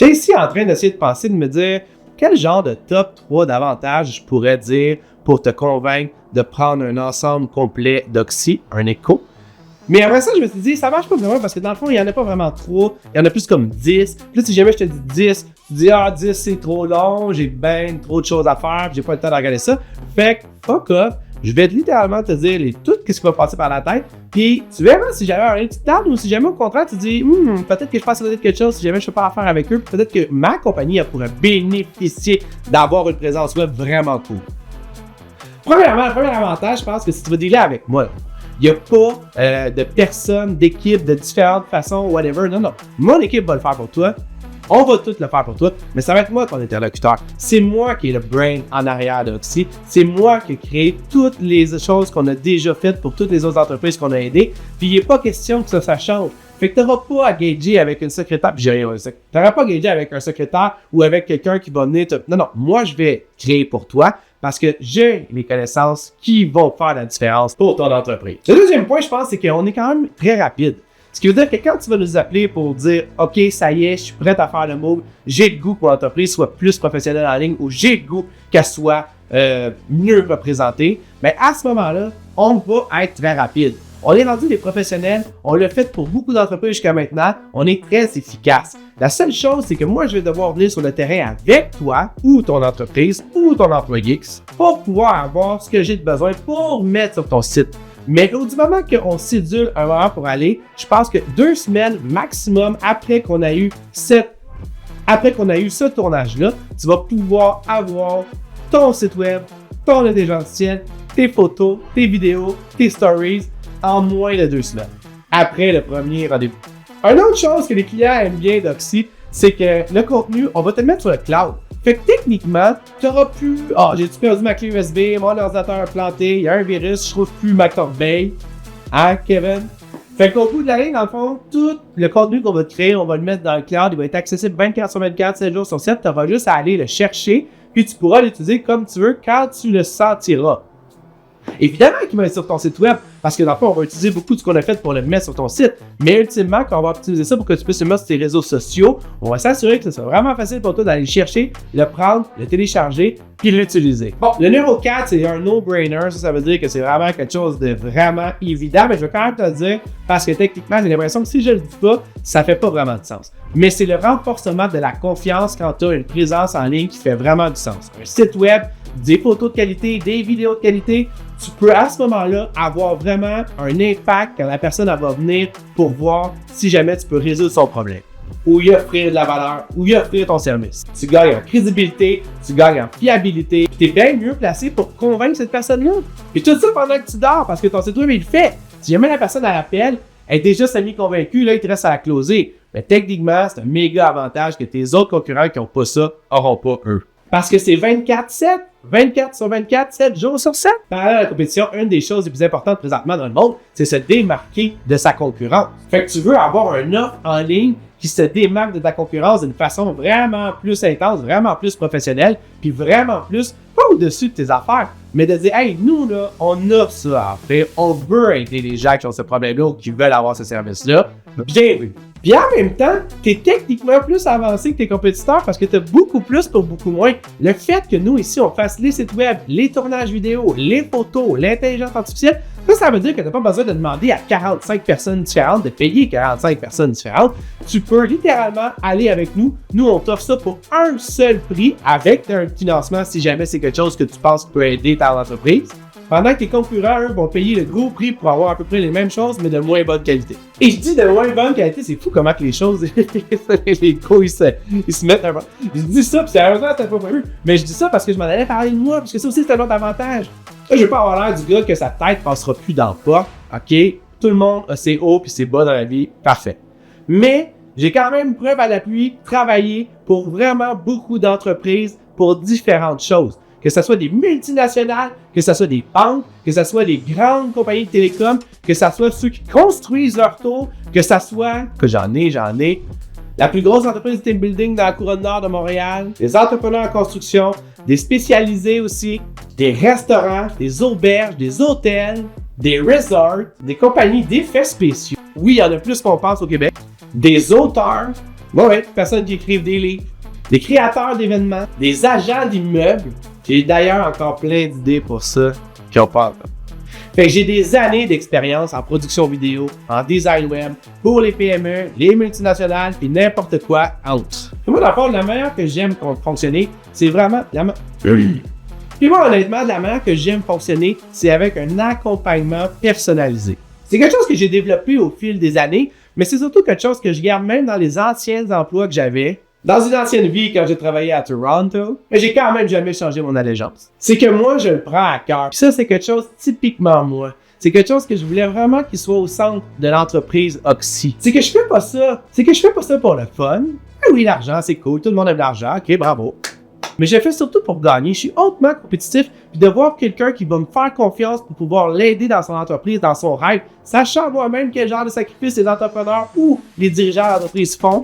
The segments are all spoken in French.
J'étais ici en train d'essayer de penser, de me dire quel genre de top 3 d'avantages je pourrais dire pour te convaincre de prendre un ensemble complet d'Oxy, un Echo. Mais après ça, je me suis dit, ça marche pas vraiment parce que dans le fond, il n'y en a pas vraiment trop. Il y en a plus comme 10. Puis là, si jamais je te dis 10, tu dis, 10 c'est trop long, j'ai ben trop de choses à faire, puis j'ai pas le temps de regarder ça. Fait que, fuck off. Je vais littéralement te dire tout ce qui va passer par la tête. Puis tu verras si jamais un petit table ou si jamais au contraire tu dis peut-être que je passe à côté de quelque chose si jamais je ne fais pas affaire avec eux. Peut-être que ma compagnie elle pourrait bénéficier d'avoir une présence web vraiment cool. Premièrement, le premier avantage, je pense que si tu vas dealer avec moi, il n'y a pas de personnes, d'équipes, de différentes façons, whatever. Non. Mon équipe va le faire pour toi. On va tout le faire pour toi, mais ça va être moi ton interlocuteur. C'est moi qui est le brain en arrière d'Oxy. C'est moi qui ai créé toutes les choses qu'on a déjà faites pour toutes les autres entreprises qu'on a aidées. Puis il n'est pas question que ça change. Fait que tu n'auras pas à gager avec une secrétaire. Puis j'ai rien. Tu n'auras pas à gager avec un secrétaire ou avec quelqu'un qui va venir te... Non, moi je vais créer pour toi parce que j'ai les connaissances qui vont faire la différence pour ton entreprise. Le deuxième point, je pense, c'est qu'on est quand même très rapide. Ce qui veut dire que quand tu vas nous appeler pour dire « OK, ça y est, je suis prêt à faire le move, j'ai le goût que mon entreprise soit plus professionnelle en ligne ou j'ai le goût qu'elle soit mieux représentée », mais à ce moment-là, on va être très rapide. On est rendu des professionnels, on l'a fait pour beaucoup d'entreprises jusqu'à maintenant, on est très efficace. La seule chose, c'est que moi, je vais devoir venir sur le terrain avec toi ou ton entreprise ou ton employé pour pouvoir avoir ce que j'ai de besoin pour mettre sur ton site. Mais du moment qu'on sédule un moment pour aller, je pense que 2 semaines maximum après qu'on a eu ce tournage-là, tu vas pouvoir avoir ton site web, ton intelligence artificielle, tes photos, tes vidéos, tes stories en moins de 2 semaines. Après le premier rendez-vous. Une autre chose que les clients aiment bien d'Oxy, c'est que le contenu, on va te le mettre sur le cloud. Fait que techniquement, tu n'auras plus « j'ai-tu perdu ma clé USB, mon ordinateur est planté, il y a un virus, je trouve plus ma corbeille. » Hein, Kevin? Fait qu'au bout de la ligne, dans le fond, tout le contenu qu'on va te créer, on va le mettre dans le cloud, il va être accessible 24 sur 24, 7 jours sur 7. Tu auras juste à aller le chercher, puis tu pourras l'utiliser comme tu veux quand tu le sentiras. Évidemment qu'il va être sur ton site web, parce que dans le fond, on va utiliser beaucoup de ce qu'on a fait pour le mettre sur ton site. Mais ultimement, quand on va utiliser ça pour que tu puisses le mettre sur tes réseaux sociaux, on va s'assurer que ce soit vraiment facile pour toi d'aller le chercher, le prendre, le télécharger, puis l'utiliser. Bon, le numéro 4, c'est un no-brainer. Ça veut dire que c'est vraiment quelque chose de vraiment évident, mais je vais quand même te le dire, parce que techniquement, j'ai l'impression que si je le dis pas, ça fait pas vraiment de sens. Mais c'est le renforcement de la confiance quand tu as une présence en ligne qui fait vraiment du sens. Un site web, des photos de qualité, des vidéos de qualité, tu peux à ce moment-là avoir vraiment un impact quand la personne va venir pour voir si jamais tu peux résoudre son problème. Ou y offrir de la valeur, ou y offrir ton service. Tu gagnes en crédibilité, tu gagnes en fiabilité, tu es bien mieux placé pour convaincre cette personne-là. Et tout ça pendant que tu dors, parce que ton site web, il le fait. Si jamais la personne à l'appel est déjà semi-convaincue, là, il te reste à la closer. Mais techniquement, c'est un méga avantage que tes autres concurrents qui n'ont pas ça, n'auront pas eux. Parce que c'est 24/7, 24 sur 24, 7 jours sur 7. Parallèle à la compétition, une des choses les plus importantes présentement dans le monde, c'est se démarquer de sa concurrence. Fait que tu veux avoir un offre en ligne qui se démarque de ta concurrence d'une façon vraiment plus intense, vraiment plus professionnelle, puis vraiment plus, pas au-dessus de tes affaires, mais de dire, hey, nous, là, on a ça à faire, on veut aider les gens qui ont ce problème-là ou qui veullen avoir ce service-là. Bien vu. Puis en même temps, tu es techniquement plus avancé que tes compétiteurs parce que tu as beaucoup plus pour beaucoup moins. Le fait que nous, ici, on fasse les sites web, les tournages vidéo, les photos, l'intelligence artificielle, ça veut dire que tu n'as pas besoin de demander à 45 personnes différentes, de payer 45 personnes différentes. Tu peux littéralement aller avec nous. Nous, on t'offre ça pour un seul prix avec un financement si jamais c'est quelque chose que tu penses qui peut aider ta entreprise. Pendant que tes concurrents, eux, vont payer le gros prix pour avoir à peu près les mêmes choses, mais de moins bonne qualité. Et je dis de moins bonne qualité, c'est fou comment que les choses, les gros, ils se mettent un peu. Je dis ça, puis sérieusement, c'était pas prévu. Mais je dis ça parce que je m'en allais parler de moi, parce que ça aussi, c'est un autre avantage. Là, je veux pas avoir l'air du gars que sa tête passera plus dans le pas. OK? Tout le monde a ses hauts puis ses bas dans la vie. Parfait. Mais j'ai quand même preuve à l'appui, travaillé pour vraiment beaucoup d'entreprises pour différentes choses. Que ce soit des multinationales, que ce soit des banques, que ce soit des grandes compagnies de télécom, que ce soit ceux qui construisent leur tour, que ce soit, que j'en ai, la plus grosse entreprise de team building dans la couronne nord de Montréal, des entrepreneurs en construction, des spécialisés aussi, des restaurants, des auberges, des hôtels, des resorts, des compagnies d'effets spéciaux. Oui, il y en a plus qu'on pense au Québec. Des auteurs, Ouais, personnes qui écrivent des livres, des créateurs d'événements, des agents d'immeubles. J'ai d'ailleurs encore plein d'idées pour ça qui ont pas encore. Fait que j'ai des années d'expérience en production vidéo, en design web, pour les PME, les multinationales, puis n'importe quoi entre. Puis moi, dans le fond, la manière que j'aime fonctionner, c'est vraiment Puis moi, honnêtement, la manière que j'aime fonctionner, c'est avec un accompagnement personnalisé. C'est quelque chose que j'ai développé au fil des années, mais c'est surtout quelque chose que je garde même dans les anciens emplois que j'avais. Dans une ancienne vie, quand j'ai travaillé à Toronto, mais j'ai quand même jamais changé mon allégeance. C'est que moi, je le prends à cœur. Puis ça, c'est quelque chose typiquement moi. C'est quelque chose que je voulais vraiment qu'il soit au centre de l'entreprise Oxy. C'est que je fais pas ça pour le fun. Ah oui, l'argent, c'est cool. Tout le monde aime l'argent. OK, bravo. Mais je le fais surtout pour gagner. Je suis hautement compétitif. Puis de voir quelqu'un qui va me faire confiance pour pouvoir l'aider dans son entreprise, dans son rêve, sachant moi-même quel genre de sacrifice les entrepreneurs ou les dirigeants d'entreprise font.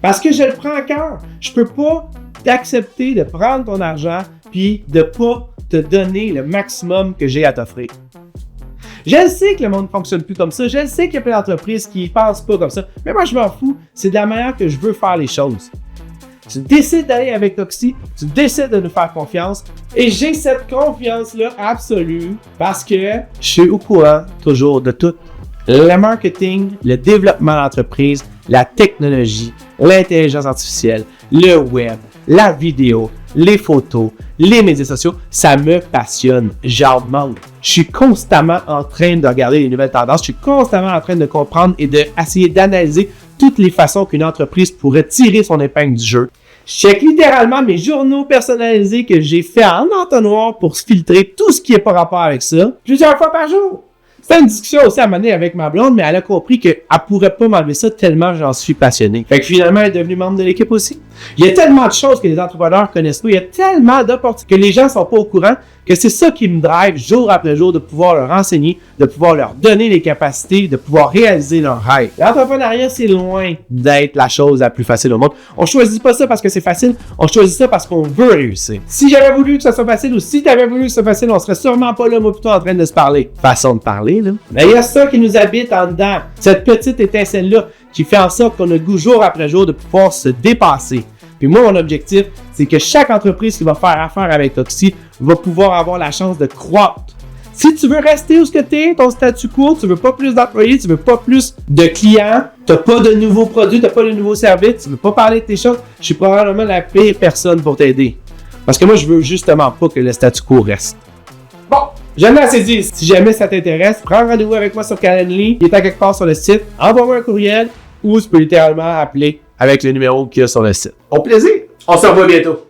Parce que je le prends à cœur. Je peux pas t'accepter de prendre ton argent puis de pas te donner le maximum que j'ai à t'offrir. Je sais que le monde ne fonctionne plus comme ça. Je sais qu'il y a plein d'entreprises qui ne pensent pas comme ça. Mais moi, je m'en fous. C'est de la manière que je veux faire les choses. Tu décides d'aller avec Oxy. Tu décides de nous faire confiance. Et j'ai cette confiance-là absolue parce que je suis au courant toujours de tout. Le marketing, le développement d'entreprise, la technologie, l'intelligence artificielle, le web, la vidéo, les photos, les médias sociaux, ça me passionne. J'en manque. Je suis constamment en train de regarder les nouvelles tendances. Je suis constamment en train de comprendre et d'essayer d'analyser toutes les façons qu'une entreprise pourrait tirer son épingle du jeu. Je check littéralement mes journaux personnalisés que j'ai fait en entonnoir pour filtrer tout ce qui n'est pas rapport avec ça plusieurs fois par jour. C'était une discussion aussi à mener avec ma blonde, mais elle a compris qu'elle pourrait pas m'enlever ça tellement j'en suis passionné. Fait que finalement, elle est devenue membre de l'équipe aussi. Il y a tellement de choses que les entrepreneurs connaissent pas. Il y a tellement d'opportunités que les gens sont pas au courant que c'est ça qui me drive jour après jour de pouvoir leur enseigner, de pouvoir leur donner les capacités, de pouvoir réaliser leurs rêves. L'entrepreneuriat, c'est loin d'être la chose la plus facile au monde. On choisit pas ça parce que c'est facile, on choisit ça parce qu'on veut réussir. Si j'avais voulu que ça soit facile ou si t'avais voulu que ça soit facile, on serait sûrement pas là, moi plutôt en train de se parler. Façon de parler, là. Mais il y a ça qui nous habite en dedans. Cette petite étincelle-là qui fait en sorte qu'on a le goût jour après jour de pouvoir se dépasser. Puis moi, mon objectif, c'est que chaque entreprise qui va faire affaire avec Oxy va pouvoir avoir la chance de croître. Si tu veux rester où ce que tu es, ton statu quo, tu veux pas plus d'employés, tu veux pas plus de clients, tu n'as pas de nouveaux produits, tu n'as pas de nouveaux services, tu veux pas parler de tes choses, je suis probablement la pire personne pour t'aider. Parce que moi, je veux justement pas que le statu quo reste. Bon, j'en ai assez dit. Si jamais ça t'intéresse, prends rendez-vous avec moi sur Calendly. Il est à quelque part sur le site. Envoie-moi un courriel ou tu peux littéralement appeler avec le numéro qu'il y a sur le site. Au plaisir! On se revoit bientôt!